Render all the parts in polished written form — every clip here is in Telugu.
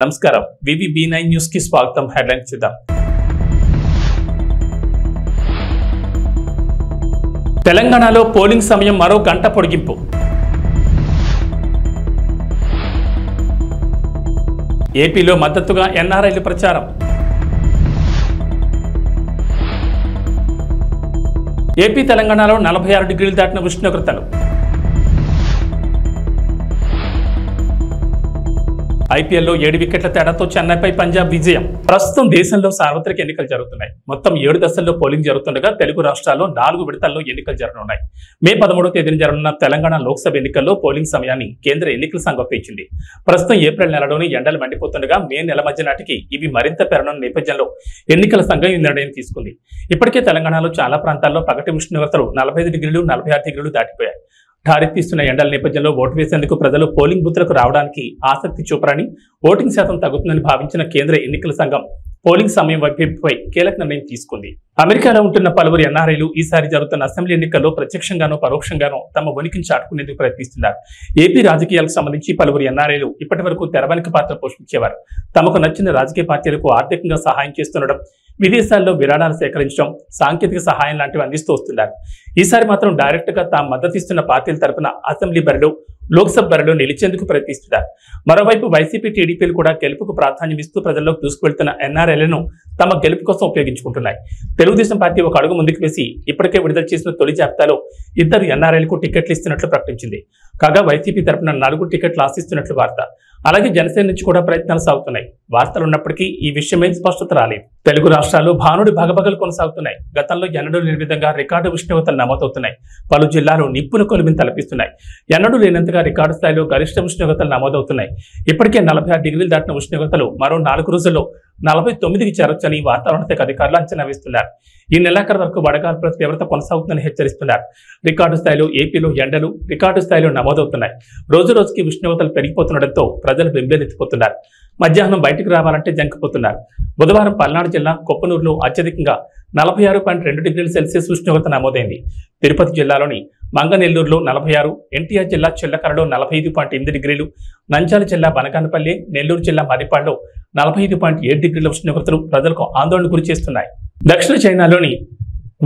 నమస్కారం VVB9 న్యూస్ కి స్వాగతం. హెడ్లైన్స్ చూద్దాం. తెలంగాణలో పోలింగ్ సమయం మరో గంట పొడిగింపు. ఏపీలో మద్దతుగా ఎన్ఆర్ఐలు ప్రచారం. ఏపీ తెలంగాణలో 46 డిగ్రీలు దాటిన ఉష్ణోగ్రతలు. ఐపీఎల్లో 7 వికెట్ల తేడాతో చెన్నైపై పంజాబ్ విజయం. ప్రస్తుతం దేశంలో సార్వత్రిక ఎన్నికలు జరుగుతున్నాయి. మొత్తం 7 దశల్లో పోలింగ్ జరుగుతుండగా తెలుగు రాష్ట్రాల్లో 4 విడతల్లో ఎన్నికలు జరగనున్నాయి. మే 13వ తేదీన జరగనున్న తెలంగాణ లోక్సభ ఎన్నికల్లో పోలింగ్ సమయాన్ని కేంద్ర ఎన్నికల సంఘం పెంచింది. ప్రస్తుతం ఏప్రిల్ నెలలోని ఎండలు మండిపోతుండగా మే నెల మధ్య నాటికి ఇవి మరింత పెరగనున్న నేపథ్యంలో ఎన్నికల సంఘం ఈ నిర్ణయం తీసుకుంది. ఇప్పటికే తెలంగాణలో చాలా ప్రాంతాల్లో పగటి ఉష్ణోగ్రతలు 45 డిగ్రీలు 46 డిగ్రీలు దాటిపోయాయి. ఠారెత్తిస్తున్న ఎండల నేపథ్యంలో ఓటు వేసేందుకు ప్రజలు పోలింగ్ బూత్లకు రావడానికి ఆసక్తి చూపరని, ఓటింగ్ శాతం తగ్గుతుందని భావించిన కేంద్ర ఎన్నికల సంఘం పోలింగ్ సమయం వైపుపై కీలక నిర్ణయం తీసుకుంది. అమెరికాలో ఉంటున్న పలువురు ఎన్ఆర్ఐలు ఈసారి జరుగుతున్న అసెంబ్లీ ఎన్నికల్లో ప్రత్యక్షంగానో పరోక్షంగానో తమ ఉనికిని చాటుకునేందుకు ప్రయత్నిస్తున్నారు. ఏపీ రాజకీయాలకు సంబంధించి పలువురు ఎన్ఆర్ఐలు ఇప్పటి వరకు తెరవెనుక పాత్ర పోషించేవారు. తమకు నచ్చిన రాజకీయ పార్టీలకు ఆర్థికంగా సహాయం చేస్తుండడం, విదేశాల్లో విరాళాలు సేకరించడం, సాంకేతిక సహాయం లాంటివి అందిస్తూ వస్తున్నారు. ఈసారి మాత్రం డైరెక్ట్ గా తాము మద్దతిస్తున్న పార్టీల తరపున అసెంబ్లీ బరిలో, లోక్సభ బరిలో నిలిచేందుకు ప్రయత్నిస్తున్నారు. మరోవైపు వైసీపీ, టీడీపీలు కూడా గెలుపుకు ప్రాధాన్యం ఇస్తూ ప్రజల్లోకి దూసుకువెళ్తున్న ఎన్ఆర్ఐలను తమ గెలుపు కోసం ఉపయోగించుకుంటున్నాయి. తెలుగుదేశం పార్టీ ఒక అడుగు ముందుకు వేసి ఇప్పటికే విడుదల చేసిన తొలి జాబితాలో 2 ఎన్ఆర్ఐలకు టికెట్లు ఇస్తున్నట్లు ప్రకటించింది. కాగా వైసీపీ తరపున 4 టికెట్లు ఆశిస్తున్నట్లు వార్త. అలాగే జనసేన నుంచి కూడా ప్రయత్నాలు సాగుతున్నాయి. వార్తలు ఉన్నప్పటికీ ఈ విషయమై స్పష్టత రాలేదు. తెలుగు రాష్ట్రాల్లో భానుడి భగభగలు కొనసాగుతున్నాయి. గతంలో ఎన్నడూ లేని విధంగా రికార్డు ఉష్ణోగ్రతలు నమోదవుతున్నాయి. పలు జిల్లాలు నిప్పుల కొలిమిని తలపిస్తున్నాయి. ఎన్నడూ లేనంతగా రికార్డు స్థాయిలో గరిష్ట ఉష్ణోగ్రతలు నమోదవుతున్నాయి. ఇప్పటికే 46 డిగ్రీలు దాటిన ఉష్ణోగ్రతలు మరో 4 రోజుల్లో 49కి చేరొచ్చని వాతావరణ శాఖ అధికారులు అంచనా వేస్తున్నారు. ఈ నెలాఖరు వరకు వడగాల్పుల తీవ్రత కొనసాగుతుందని హెచ్చరిస్తున్నారు. రికార్డు స్థాయిలో ఏపీలో ఎండలు రికార్డు స్థాయిలో నమోదవుతున్నాయి. రోజు రోజుకి ఉష్ణోగ్రతలు పెరిగిపోతుండటంతో ప్రజలు బెంబేలెత్తిపోతున్నారు. మధ్యాహ్నం బయటకు రావాలంటే జంకిపోతున్నారు. బుధవారం పల్నాడు జిల్లా కొప్పనూరులో అత్యధికంగా 46.2 డిగ్రీల సెల్సియస్ ఉష్ణోగ్రత నమోదైంది. తిరుపతి జిల్లాలోని మంగనెల్లూరులో 46, ఎన్టీఆర్ జిల్లా చిల్లకరలో 45.8 డిగ్రీలు, నంద్యాల జిల్లా బనగానపల్లి, నెల్లూరు జిల్లా మర్రిపాడులో 45.7 డిగ్రీల ఉష్ణోగ్రతలు ప్రజలకు ఆందోళన గురి చేస్తున్నాయి. దక్షిణ చైనాలోని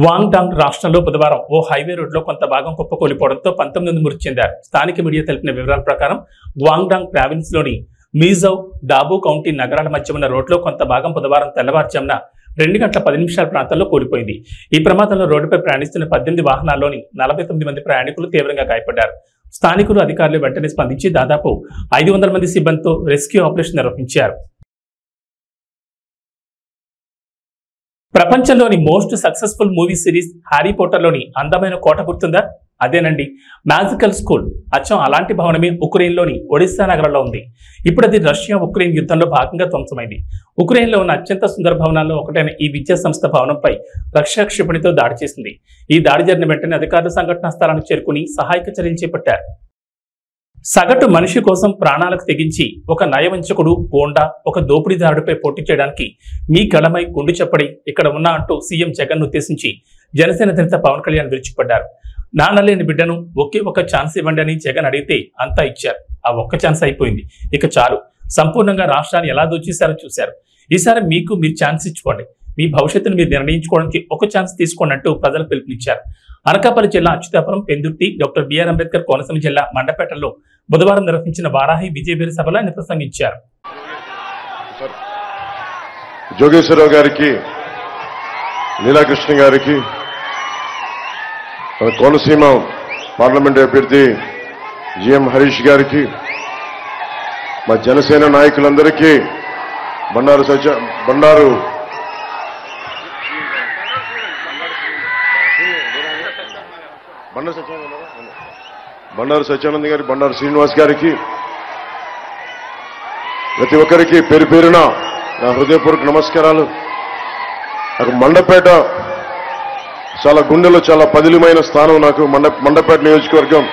వాంగ్డాంగ్ రాష్ట్రంలో బుధవారం ఓ హైవే రోడ్లో కొంత భాగం కుప్పకూలిపోవడంతో 19 మంది మృతి చెందారు. స్థానిక మీడియా తెలిపిన వివరాల ప్రకారం వాంగ్డాంగ్ ప్రావిన్స్ లోని మీజౌ, డాబు కౌంటీ నగరాల మధ్య ఉన్న రోడ్లో కొంత భాగం బుధవారం తెల్లవారుజామున 2 గంటల 10 నిమిషాల ప్రాంతంలో కూలిపోయింది. ఈ ప్రమాదంలో రోడ్డుపై ప్రయాణిస్తున్న 18 వాహనాల్లోని 49 మంది ప్రయాణికులు తీవ్రంగా గాయపడ్డారు. స్థానికులు, అధికారులు వెంటనే స్పందించి దాదాపు 500 మంది సిబ్బందితో రెస్క్యూ ఆపరేషన్ నిర్వహించారు. ప్రపంచంలోని most successful movie series Harry పోటర్లోని అందమైన కోట గుర్తుందా? అదేనండి, మ్యాజికల్ స్కూల్. అచ్చం అలాంటి భవనమే ఉక్రెయిన్లోని ఒడిస్సా నగరంలో ఉంది. ఇప్పుడు అది రష్యా ఉక్రెయిన్ యుద్ధంలో భాగంగా ధ్వంసమైంది. ఉక్రెయిన్లో ఉన్న అత్యంత సుందర భవనాల్లో ఒకటైన ఈ విద్యా సంస్థ భవనంపై రష్యా క్షిపణితో దాడి చేసింది. ఈ దాడి జరిగిన వెంటనే అధికారులు సంఘటనా స్థలానికి చేరుకుని సహాయక చర్యలు చేపట్టారు. సగటు మనిషి కోసం ప్రాణాలకు తెగించి ఒక నయవంచకుడు, గోండా, ఒక దోపిడీదారుడిపై పోటీ చేయడానికి మీ గళమై గుండు చెప్పడి ఇక్కడ ఉన్నా అంటూ సీఎం జగన్ ఉద్దేశించి జనసేన అధినేత పవన్ కళ్యాణ్ విరుచుకుపడ్డారు. నాన్నలేని బిడ్డను ఒకే ఒక ఛాన్స్ ఇవ్వండి అని జగన్ అడిగితే అంతా ఇచ్చారు. ఆ ఒక్క ఛాన్స్ అయిపోయింది, ఇక చాలు. సంపూర్ణంగా రాష్ట్రాన్ని ఎలా దోచేశారో చూశారు. ఈసారి మీరు ఛాన్స్ ఇచ్చుకోండి. మీ భవిష్యత్తును మీరు నిర్ణయించుకోవడానికి ఒక ఛాన్స్ తీసుకోండి అంటూ ప్రజలు పిలుపునిచ్చారు. అనకాపల్లి జిల్లా అచ్యుతాపురం, పెందుర్తి, డాక్టర్ బిఆర్ అంబేద్కర్ కోనసీమ జిల్లా మండపేటలో బుధవారం నిర్వహించిన వారాహి విజయబేరి సభలో ఆయన ప్రసంగించారు. జోగేశ్వరరావు గారికి, లీలాకృష్ణ గారికి, కోనసీమ పార్లమెంట్ అభ్యర్థి జిఎం హరీష్ గారికి, మా జనసేన నాయకులందరికీ, బండారు సత్యానంద్ గారి, బండారు శ్రీనివాస్ గారికి, ప్రతి ఒక్కరికి పేరు పేరున నా హృదయపూర్వక నమస్కారాలు. నాకు మండపేట చాలా గుండెలో చాలా పదిలమైన స్థానం. నాకు మండపేట నియోజకవర్గం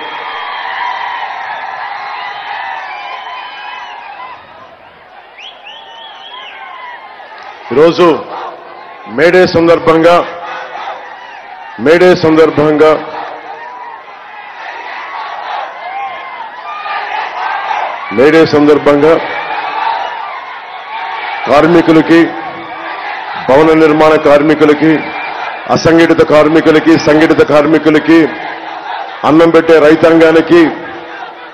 ఈరోజు మేడే సందర్భంగా కార్మికులకి, భవన నిర్మాణ కార్మికులకి, అసంఘటిత కార్మికులకి, సంఘటిత కార్మికులకి, అన్నం పెట్టే రైతాంగానికి,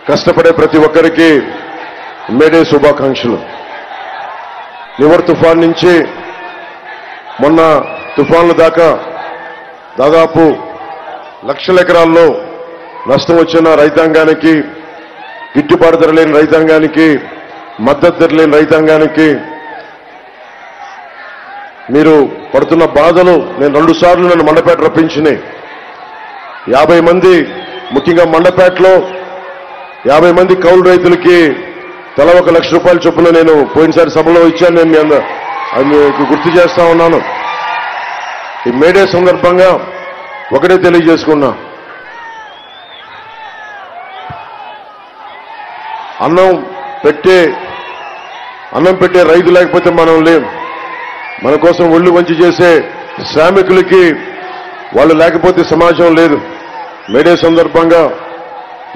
కష్టపడే ప్రతి ఒక్కరికి మేడే శుభాకాంక్షలు. నివర్ తుఫాన్ నుంచి మొన్న తుఫాన్ల దాకా దాదాపు లక్షల ఎకరాల్లో నష్టం వచ్చిన రైతాంగానికి, గిట్టుబాటు ధర లేని రైతాంగానికి, మద్దతు ధర లేని రైతాంగానికి మీరు పడుతున్న బాధలు నేను 2 సార్లు నన్ను మండపేట రప్పించినాయి. 50 మంది, ముఖ్యంగా మండపేటలో 50 మంది కౌలు రైతులకి తల 1 లక్ష రూపాయల చొప్పున నేను పోయినసారి సభలో ఇచ్చాను. నేను అది మీకు గుర్తు చేస్తా ఉన్నాను. ఈ మేడే సందర్భంగా ఒకటే తెలియజేసుకున్నా, అన్నం పెట్టే రైతు లేకపోతే మనం లేం. మన కోసం ఒళ్ళు వంచి చేసే శ్రామికులకి వాళ్ళు లేకపోతే సమాజం లేదు. మేడే సందర్భంగా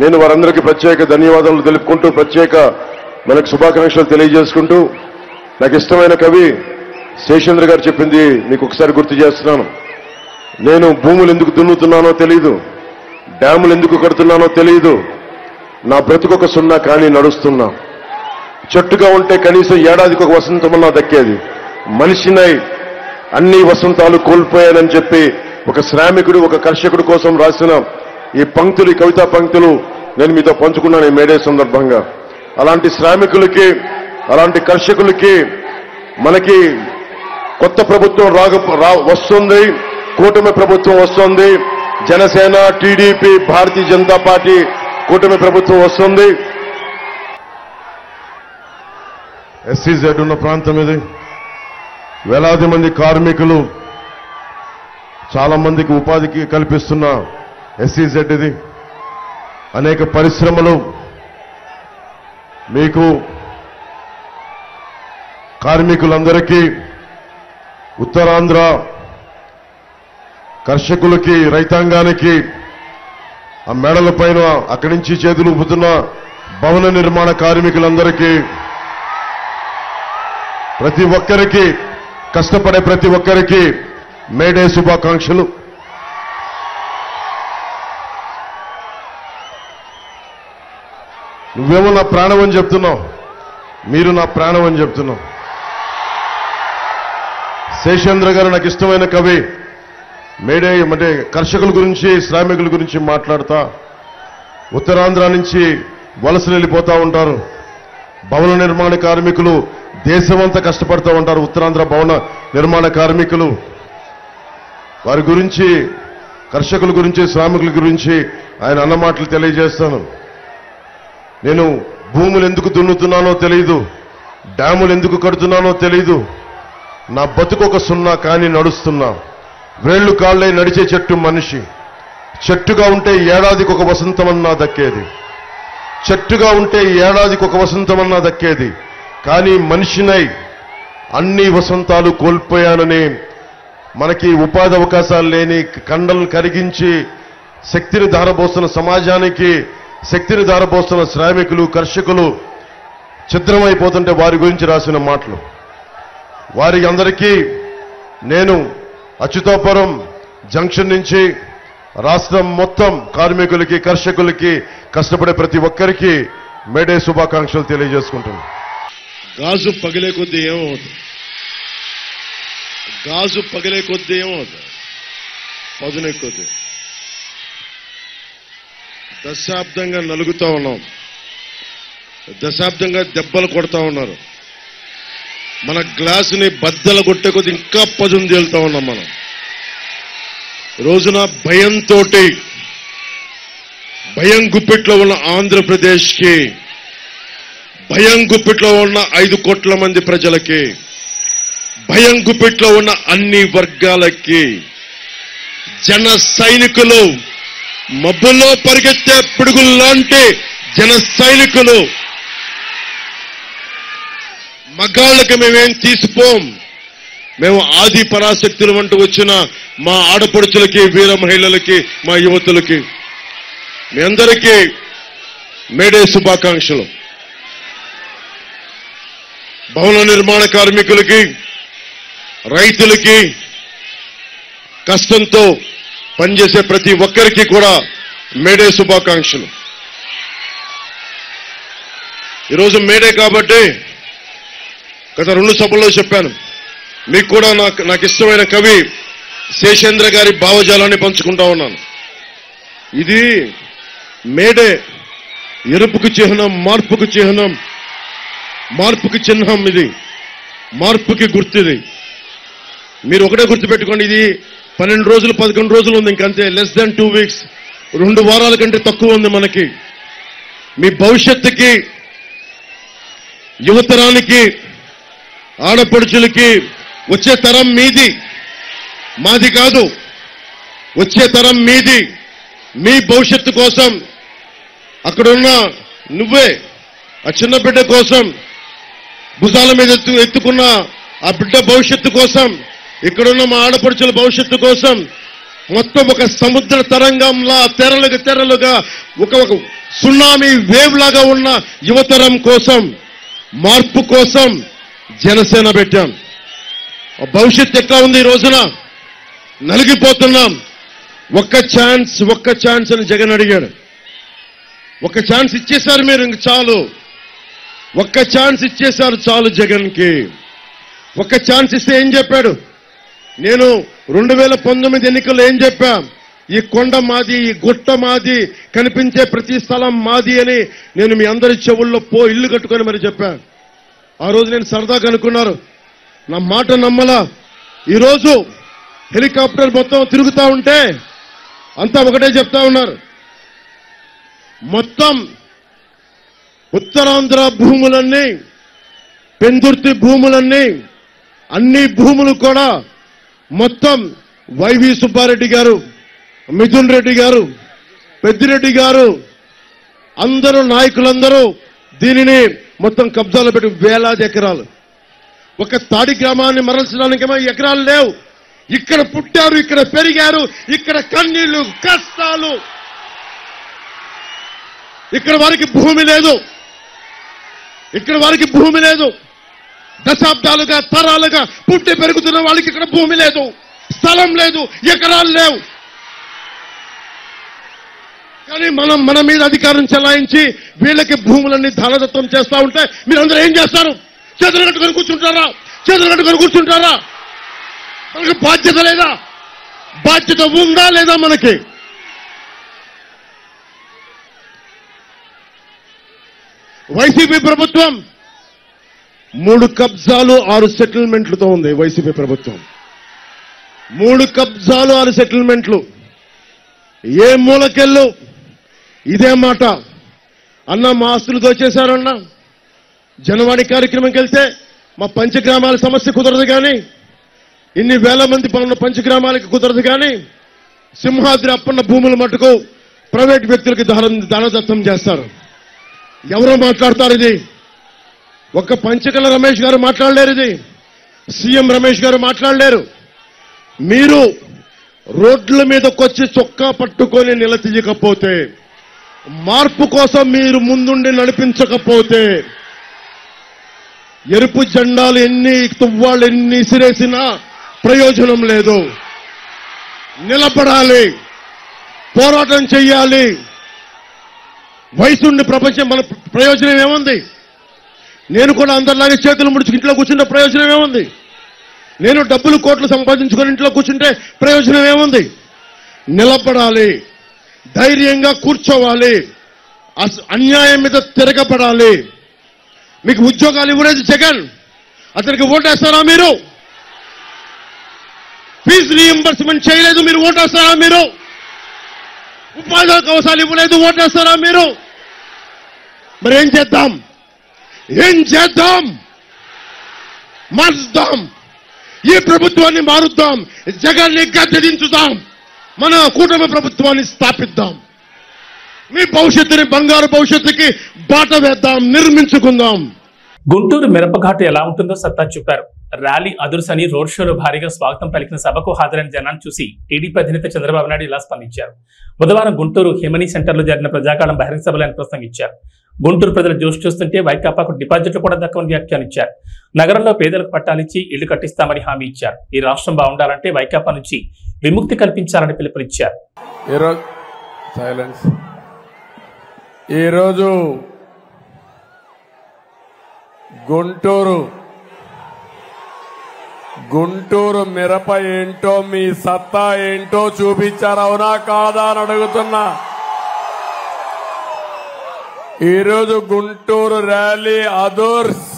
నేను వారందరికీ ప్రత్యేక ధన్యవాదాలు తెలుపుకుంటూ, ప్రత్యేక మనకు శుభాకాంక్షలు తెలియజేసుకుంటూ, నాకు ఇష్టమైన కవి శేషేంద్ర గారు చెప్పింది మీకు ఒకసారి గుర్తు చేస్తున్నాను. నేను భూములు ఎందుకు దున్నుతున్నానో తెలియదు, డ్యాములు ఎందుకు కడుతున్నానో తెలియదు, నా బ్రతుకొక సున్నా కానీ నడుస్తున్నా. చెట్టుగా ఉంటే కనీసం ఏడాదికి ఒక వసంతమన్నా దక్కేది. మనిషినై అన్ని వసంతాలు కోల్పోయానని చెప్పి ఒక శ్రామికుడు, ఒక కర్షకుడు కోసం రాసిన ఈ పంక్తులు, ఈ కవితా పంక్తులు నేను మీతో పంచుకున్నాను ఈ మేడే సందర్భంగా. అలాంటి శ్రామికులకి, అలాంటి కర్షకులకి మనకి కొత్త ప్రభుత్వం వస్తుంది, కూటమి ప్రభుత్వం వస్తుంది. జనసేన, టీడీపీ, భారతీయ జనతా పార్టీ కూటమి ప్రభుత్వం వస్తుంది. ఎస్సీజెడ్ ఉన్న ప్రాంతం ఇది. వేలాది మంది కార్మికులు, చాలా మందికి ఉపాధికి కల్పిస్తున్న ఎస్సీజెడ్ ఇది. అనేక పరిశ్రమలు, మీకు కార్మికులందరికీ, ఉత్తరాంధ్ర కర్షకులకి, రైతాంగానికి, ఆ మేడల పైన అక్కడి నుంచి చేతులు ఊపుతున్న భవన నిర్మాణ కార్మికులందరికీ, ప్రతి ఒక్కరికి, కష్టపడే ప్రతి ఒక్కరికి మేడే శుభాకాంక్షలు. నువ్వేమో నా ప్రాణం అని చెప్తున్నావు, మీరు నా ప్రాణం అని చెప్తున్నావు. శేషేంద్ర గారు నాకు ఇష్టమైన కవి. మేడే అంటే కర్షకుల గురించి, శ్రామికుల గురించి మాట్లాడతా, ఉత్తరాంధ్ర నుంచి వలసలు వెళ్ళిపోతా ఉంటారు. భవన నిర్మాణ కార్మికులు దేశమంతా కష్టపడుతూ ఉంటారు. ఉత్తరాంధ్ర భవన నిర్మాణ కార్మికులు, వారి గురించి, కర్షకుల గురించి, శ్రామికుల గురించి ఆయన అన్న మాటలు తెలియజేస్తాను. నేను భూములు ఎందుకు దున్నుతున్నానో తెలియదు, డ్యాములు ఎందుకు కడుతున్నానో తెలియదు, నా బతుకొక సున్నా కానీ నడుస్తున్నా. వేళ్లు కాళ్ళై నడిచే చెట్టు మనిషి. చెట్టుగా ఉంటే ఏడాదికి ఒక వసంతమన్నా దక్కేది. చెట్టుగా ఉంటే ఏడాదికి ఒక వసంతమన్నా దక్కేది. కానీ మనిషినై అన్ని వసంతాలు కోల్పోయానని, మనకి ఉపాధి అవకాశాలు లేని, కండలు కరిగించి శక్తిని ధారపోస్తున్న సమాజానికి, శక్తిని ధారపోస్తున్న శ్రామికులు, కర్షకులు ఛిద్రమైపోతుంటే వారి గురించి రాసిన మాటలు. వారి అందరికీ నేను అచ్యుతాపురం జంక్షన్ నుంచి రాష్ట్రం మొత్తం కార్మికులకి, కర్షకులకి, కష్టపడే ప్రతి ఒక్కరికి మేడే శుభాకాంక్షలు తెలియజేసుకుంటున్నాను. గాజు పగిలే కొద్దీ ఏమవుతుంది? గాజు పగిలే కొద్దీ ఏమవుతుంది? పదునే కొద్దీ. దశాబ్దంగా నలుగుతా ఉన్నాం, దశాబ్దంగా దెబ్బలు కొడతా ఉన్నారు. మన గ్లాసుని బద్దలు కొట్టే కొద్ది ఇంకా పదును తేలుతా ఉన్నాం మనం. రోజున భయంతో, భయం గుప్పిట్లో ఉన్న ఆంధ్రప్రదేశ్కి, భయం గుప్పిట్లో ఉన్న 5 కోట్ల మంది ప్రజలకి, భయం గుప్పిట్లో ఉన్న అన్ని వర్గాలకి, జన సైనికులు, మబ్బుల్లో పరిగెత్తే పిడుగుల్లాంటి జన సైనికులు, మగాళ్ళకి మేమేం తీసిపోం. మేము ఆది పరాశక్తులు అంటూ వచ్చిన మా ఆడపడుచులకి, వీర మహిళలకి, మా యువతులకి మీ అందరికీ మేడే శుభాకాంక్షలు. భవన నిర్మాణ కార్మికులకి, రైతులకి, కష్టంతో పనిచేసే ప్రతి ఒక్కరికి కూడా మేడే శుభాకాంక్షలు. ఈరోజు మేడే కాబట్టి గత 2 సభల్లో చెప్పాను, మీకు కూడా నాకు ఇష్టమైన కవి శేషేంద్ర గారి భావజాలాన్ని పంచుకుంటా ఉన్నాను. ఇది మేడే ఎరుపుకు చిహ్నం, మార్పుకు చిహ్నం, మార్పుకి చిహ్నం, ఇది మార్పుకి గుర్తుది. మీరు ఒకటే గుర్తుపెట్టుకోండి, ఇది 12 రోజులు 11 రోజులు ఉంది, ఇంకంతే, లెస్ దాన్ 2 వీక్స్, 2 వారాల కంటే తక్కువ ఉంది మనకి. మీ భవిష్యత్తుకి, యువతరానికి, ఆడపడుచులకి, వచ్చే తరం మీది, మాది కాదు, వచ్చే తరం మీది. మీ భవిష్యత్తు కోసం అక్కడున్న నువ్వే, ఆ చిన్న బిడ్డ కోసం భుజాల మీద ఎత్తుకున్న ఆ బిడ్డ భవిష్యత్తు కోసం, ఇక్కడున్న మా ఆడపడుచుల భవిష్యత్తు కోసం, మొత్తం ఒక సముద్ర తరంగంలా తెరలుగా ఒక సునామీ వేవ్ లాగా ఉన్న యువతరం కోసం, మార్పు కోసం జనసేన పెట్టాం. భవిష్యత్తు ఎట్లా ఉంది? ఈ రోజున నలిగిపోతున్నాం. ఒక్క ఛాన్స్ అని జగన్ అడిగాడు. ఒక్క ఛాన్స్ ఇచ్చేశారు మీరు, ఇంక చాలు. ఒక్క ఛాన్స్ ఇచ్చేశారు చాలు జగన్కి. ఒక్క ఛాన్స్ ఇస్తే ఏం చెప్పాడు? నేను 2019 ఎన్నికల్లో ఏం చెప్పా? ఈ కొండ మాది, ఈ గుట్ట మాది, కనిపించే ప్రతి స్థలం మాది అని నేను మీ అందరి చెవుల్లో ఇల్లు కట్టుకొని మరి చెప్పా. ఆ రోజు నేను సరదాగా అనుకున్నారు, నా మాట నమ్మలా. ఈరోజు హెలికాప్టర్ మొత్తం తిరుగుతా ఉంటే అంతా ఒకటే చెప్తా ఉన్నారు, మొత్తం ఉత్తరాంధ్ర భూములన్నీ, పెందుర్తి భూములన్నీ, అన్ని భూములు కూడా మొత్తం వైవి సుబ్బారెడ్డి గారు, మిథున్ రెడ్డి గారు, పెద్దిరెడ్డి గారు, అందరూ నాయకులందరూ దీనిని మొత్తం కబ్జాలో పెట్టి వేలాది ఎకరాలు. ఒక తాడి గ్రామాన్ని మరల్చడానికేమో ఎకరాలు లేవు. ఇక్కడ పుట్టారు, ఇక్కడ పెరిగారు, ఇక్కడ కన్నీళ్లు, కష్టాలు. ఇక్కడ వారికి భూమి లేదు, ఇక్కడ వారికి భూమి లేదు. దశాబ్దాలుగా, తరాలుగా పుట్టి పెరుగుతున్న వాళ్ళకి ఇక్కడ భూమి లేదు, స్థలం లేదు, ఎకరాలు లేవు. కానీ మన మీద అధికారం చెలాయించి వీళ్ళకి భూములన్నీ ధనదత్తం చేస్తా ఉంటే మీరందరూ ఏం చేస్తారు? చేతులు కట్టుకొని కూర్చుంటారా? మనకి బాధ్యత లేదా? బాధ్యత ఉందా లేదా మనకి? వైసీపీ ప్రభుత్వం 3 కబ్జాలు 6 సెటిల్మెంట్లతో ఉంది. వైసీపీ ప్రభుత్వం 3 కబ్జాలు 6 సెటిల్మెంట్లు. ఏ మూలకెళ్ళు ఇదే మాట. అన్న మా ఆస్తులు దోచేశారన్నా, జనవాణి కార్యక్రమంకి వెళ్తే మా పంచగ్రామాల సమస్య కుదరదు, కానీ ఇన్ని వేల మంది పనున్న పంచగ్రామాలకి కుదరదు, కానీ సింహాద్రి అప్పన్న భూముల మటుకు ప్రైవేట్ వ్యక్తులకి దానదత్తం చేస్తారు. ఎవరో మాట్లాడతారు ఇది? ఒక్క పంచకల రమేష్ గారు మాట్లాడలేరు, ఇది సీఎం రమేష్ గారు మాట్లాడలేరు. మీరు రోడ్ల మీదకొచ్చి చొక్కా పట్టుకొని నిలదీయకపోతే, మార్పు కోసం మీరు ముందుండి నడిపించకపోతే, ఎరుపు జెండాలు ఎన్ని తువ్వాళ్ళు ఎన్ని ఇసిరేసినా ప్రయోజనం లేదు. నిలబడాలి, పోరాటం చెయ్యాలి. వయసుండి ప్రపంచం మన ప్రయోజనం ఏముంది? నేను కూడా అందరిలాగే చేతులు ముడుచుకు ఇంట్లో కూర్చుంటే ప్రయోజనం ఏముంది? నేను డబ్బులు కోట్లు సంపాదించుకొని ఇంట్లో కూర్చుంటే ప్రయోజనం ఏముంది? నిలబడాలి, ధైర్యంగా కూర్చోవాలి, అన్యాయం మీద తిరగబడాలి. మీకు ఉద్యోగాలు ఇవ్వలేదు జగన్, అతనికి ఓటేస్తారా మీరు? ఫీజు రీయింబర్స్మెంట్ చేయలేదు, మీరు ఓటేస్తారా మీరు? ఉపాధి అవకాశాలు ఇవ్వలేదు, ఓటేస్తారా మీరు? మరి ఏం చేద్దాం? మారుద్దాం, ఈ ప్రభుత్వాన్ని మారుద్దాం, జగన్ని గద్దెదించుదాం, మన కూటమి ప్రభుత్వాన్ని స్థాపిద్దాం. మీ భవిష్యత్తుని, బంగారు భవిష్యత్తుకి బాట వేద్దాం, నిర్మించుకుందాం. గుంటూరు మిరపఘాటు ఎలా ఉంటుందో సత్తా చూపారు. ర్యాలీ అదుర్సని రోడ్ షోలో భారీగా స్వాగతం పలికిన సభకు హాజరైన జనాన్ని చూసి టీడీపీ అధినేత చంద్రబాబు నాయుడు ఇలా స్పందించారు. బుధవారం గుంటూరు హిమనీ సెంటర్లో జరిగిన ప్రజాకాలం బహిరంగ సభలో ఆయన ప్రసంగించారు. గుంటూరు ప్రజల జోష్ చూస్తుంటే వైకాపాకు డిపాజిట్లు కూడా దక్కవని వ్యాఖ్యానించారు. నగరంలో పేదలకు పట్టాలిచ్చి ఇళ్లు కట్టిస్తామని హామీ ఇచ్చారు. ఈ రాష్ట్రం బాగుండాలంటే వైకాపా నుంచి విముక్తి కల్పించాలని పిలుపునిచ్చారు. ఈరోజు గుంటూరు మిరప ఏంటో, మీ సత్తా ఏంటో చూపించారు, అవునా కాదా అని అడుగుతున్నా. ఈరోజు గుంటూరు ర్యాలీ అదర్స్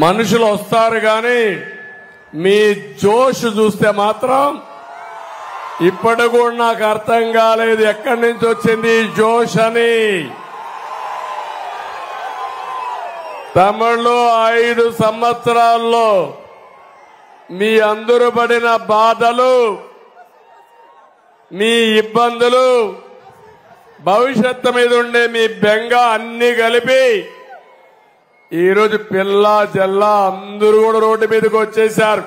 మనుషులు వస్తారు కానీ మీ జోష్ చూస్తే మాత్రం ఇప్పటి కూడా నాకు అర్థం కాలేదు ఎక్కడి నుంచి వచ్చింది ఈ జోష్ అని. తమిళలో 5 సంవత్సరాల్లో మీ అందరూ పడిన బాధలు, మీ ఇబ్బందులు, భవిష్యత్తు మీద ఉండే మీ బెంగ అన్ని కలిపి ఈరోజు పిల్ల జల్లా అందరూ కూడా రోడ్డు మీదకి వచ్చేశారు.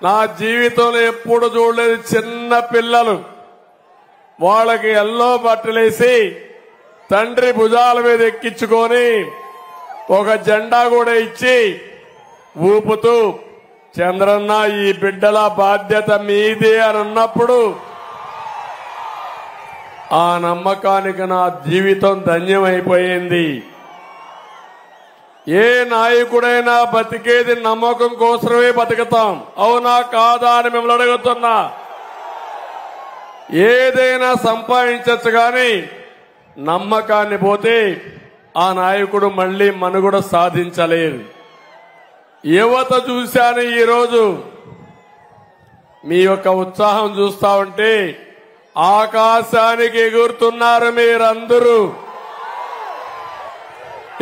నా జీవితంలో ఎప్పుడు చూడలేదు చిన్న పిల్లలు వాళ్ళకి ఎల్లో బట్టలేసి తండ్రి భుజాల మీద ఎక్కించుకొని ఒక జెండా కూడా ఇచ్చి ఊపుతూ చంద్రన్న ఈ బిడ్డల బాధ్యత మీదే అని అన్నప్పుడు ఆ నమ్మకానికి నా జీవితం ధన్యమైపోయింది. ఏ నాయకుడైనా బతికేది నమ్మకం కోసమే బతుకుతాం, అవునా కాదా అని మిమ్మల్ని అడుగుతున్నా. ఏదైనా సంపాదించచ్చు కానీ నమ్మకాన్ని పోతే ఆ నాయకుడు మళ్లీ మనుగడ సాధించలేరు. యువత చూశాను ఈరోజు మీ యొక్క ఉత్సాహం చూస్తా ఉంటే ఆకాశానికి ఎగురుతున్నారు మీరందరూ.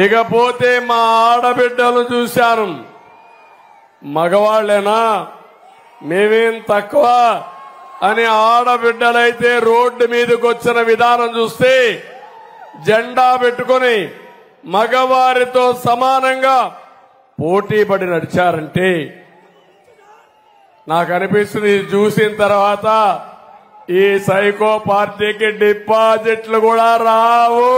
ఇకపోతే మా ఆడబిడ్డలు చూశాను, మగవాళ్లేనా మేమేం తక్కువ అని ఆడబిడ్డలైతే రోడ్డు మీదకి వచ్చిన విధానం చూస్తే జెండా పెట్టుకుని మగవారితో సమానంగా పోటీ పడి నడిచారంటే నాకు అనిపిస్తుంది చూసిన తర్వాత ఈ సైకో పార్టీకి డిపాజిట్లు కూడా రావు.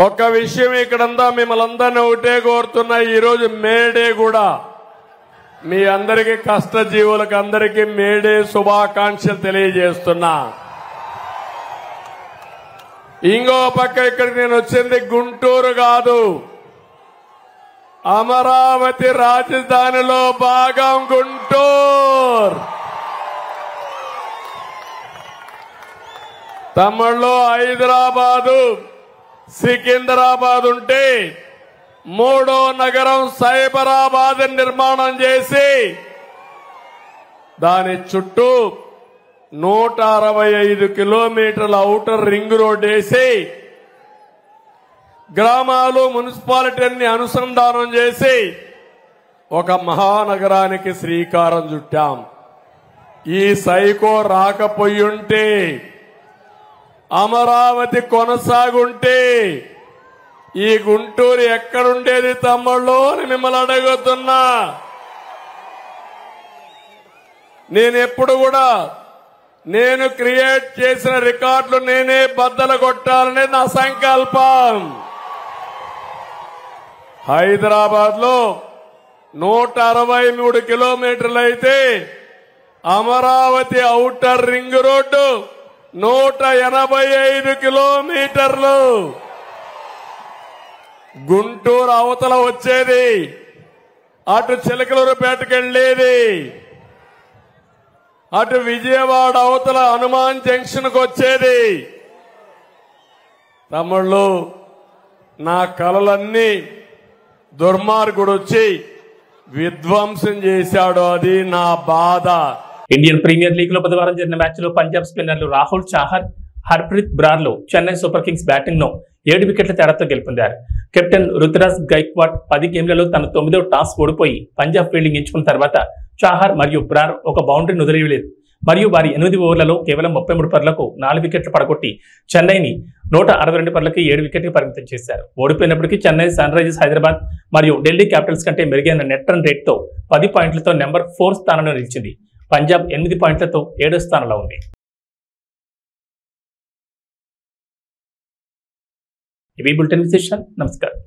ఒక్క విషయం ఇక్కడంతా మిమ్మల్ని అందరినీ ఒకటే కోరుతున్నా, ఈరోజు మేడే కూడా మీ అందరికీ కష్టజీవులకు అందరికీ మేడే శుభాకాంక్షలు తెలియజేస్తున్నా. ఇంకో పక్క ఇక్కడికి నేను వచ్చింది గుంటూరు కాదు, అమరావతి రాజధానిలో భాగం గుంటూరు. తమిళలో హైదరాబాదు సికింద్రాబాద్ ఉంటే మూడో నగరం సైబరాబాద్ నిర్మాణం చేసి దాని చుట్టూ 165 కిలోమీటర్ల ఔటర్ రింగ్ రోడ్ వేసి గ్రామాలు మున్సిపాలిటీని అనుసంధానం చేసి ఒక మహానగరానికి శ్రీకారం చుట్టాం. ఈ సైకో రాకపోయుంటే, అమరావతి కొనసాగుంటే ఈ గుంటూరు ఎక్కడుండేది తమ్ముళ్ళు అని మిమ్మల్ని అడుగుతున్నా. నేనెప్పుడు కూడా నేను క్రియేట్ చేసిన రికార్డులు నేనే బద్దలు కొట్టాలని నా సంకల్పం. హైదరాబాద్ లో 163 కిలోమీటర్లు అయితే అమరావతి ఔటర్ రింగ్ రోడ్డు 185 కిలోమీటర్లు. గుంటూరు అవతల వచ్చేది, అటు చిలకలూరుపేటకు వెళ్లేది, అటు విజయవాడ అవతల హనుమాన్ జంక్షన్ కు వచ్చేది. తమ్ముళ్ళు, నా కలలన్నీ దుర్మార్గుడు వచ్చి విధ్వంసం చేశాడు, అది నా బాధ. ఇండియన్ ప్రీమియర్ లీగ్ లో బుధవారం జరిగిన మ్యాచ్ లో పంజాబ్ స్పిన్నర్లు రాహుల్ చాహర్, హర్ప్రీత్ బ్రార్లో చెన్నై సూపర్ కింగ్స్ బ్యాటింగ్ ను 7 వికెట్ల తేడాతో గెలుపొందారు. కెప్టెన్ రుతురాజ్ గైక్వాడ్ 10 గేమ్లలో తన 9వ టాస్ ఓడిపోయి పంజాబ్ ఫీల్డింగ్ ఎంచుకున్న తర్వాత చాహర్ మరియు బ్రార్ ఒక బౌండరీని వదిలేయలేదు మరియు వారి 8 ఓవర్లలో కేవలం 33 పరుగులకు 4 వికెట్లు పడగొట్టి చెన్నైని 162 పరులకి 7 వికెట్కి పరిమితం చేశారు. ఓడిపోయినప్పటికీ చెన్నై సన్ రైజర్స్ హైదరాబాద్ మరియు ఢిల్లీ క్యాపిటల్స్ కంటే మెరుగైన నెట్ రన్ రేట్తో 10 పాయింట్లతో నెంబర్ 4 స్థానంలో నిలిచింది. పంజాబ్ 8 పాయింట్లతో 7వ స్థానంలో ఉంది. ఇవి బులెటిన్ విశేషాలు. నమస్కారం.